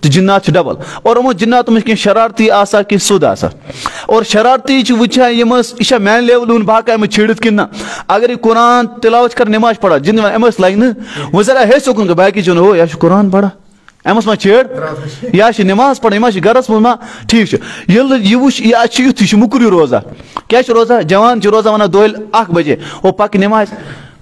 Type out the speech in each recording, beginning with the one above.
तो जिन्नात डबल और यमो जिन्नात में शरारती आसा कि सुद आसा और शरारती वुचा यह मैन लेवल बाकायद छिड़ित कि ना अगर यह कुरान तिलावत कर नमाज पढ़ा जिन अमस लगे वो जरा हे सुकुन बाकी चुन हो यह कुरान पढ़ा अमस मा छेड़ या नमाज पढ़ यह गरस मज मा ठीक यह वुच यह मुकुर रोजा क्या रोजा जवान रोजा वन दोल 1 बजे वो पक नमाज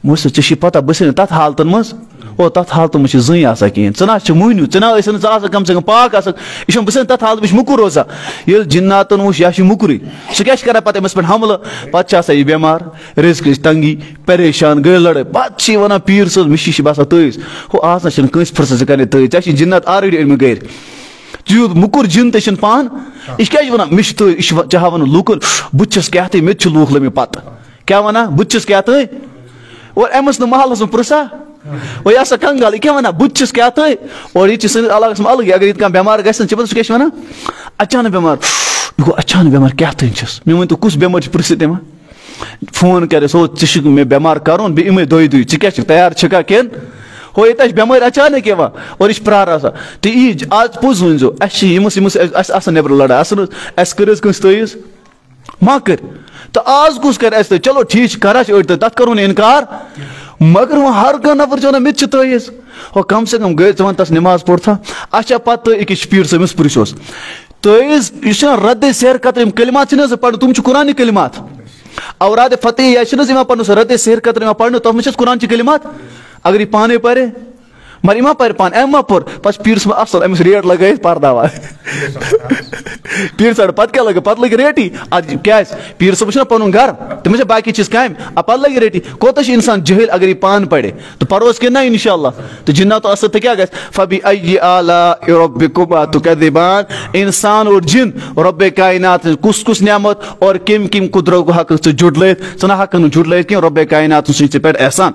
मुझे चे पता बस तथ हालतन मज ओ तथ हालत में जन आसा कहें चना मुहनू चना कम से कम पाक यह बस तथ हालत में मुकुर रोजा ये जिन्नातन वुच यह मुकुर सह क्या कर पे अमस पे हमल पे यह बेमार रिस्क तंगी परेशान गई लड़ाई पे वन पीर सोज मिशी बसान तज हो आज ना कंस फुर्सत कर तज चे जिन्नात ऑलरेडी अन गैर चूत मुकुर जिन तन पान यह क्या वन मे चाह वन लूकन बुस क्या मे लूख लमे पत क्या वना बुस क्या और अमस महलस में पुरसा और यह सा कंगाल क्या वना बुस क्या और यह सन अलग अलग अगर ये बेमार ग क्या वन अचानक बेमार यह गो अचानक बेमार क्या मे वन तो कुछ बेमार पुरस फोन कर सो मे बेमार कर इमे दो क्या तैयार छका कन हो ये बेमार अचानक यह और यह प्रार आसा तो यी आज पोज वन जो नबर लड़ाई कर तज मा कर तो आज कुछ कर चलो ठीक कर तथ करो इनकार मगर वह हर कह नफर चो मे तज हो कम से कम गई वन तस नमाज पढ़ था अच्छा पे अकिस पीर सबस पुरस तज यह रद्द सैर कतर कलिमात पढ़ तुम कुरान कलिमात औराद फतेह या पढ़ रद्द सैर कतर पढ़ तथ मे कुरान कलिमात अगर यह पाने परे मगर यह पर पान अम पोर पे पीर सब असल अमिस रेट लगे पर्दावा पीर सर पे क्या लगे पे लगे रेटी क्या पीर सब पुन घर तमिस बाकी चीज काम पे लगे रेटी कोत इंसान जहिल अगर यह पान पढ़े तो परोस कि ना इंशाअल्लाह तो जिन्नात असर तो क्या फबी अय्यि आलाइ रब्बिकुमा तुकज़्ज़िबान इंसान और जिन रब्बे कायनात कुस कुस नियामत और किम किम कुदरत को हक जुड़ लैत सन हक जुड़ लैत कि रब्बे कायनात पे एहसान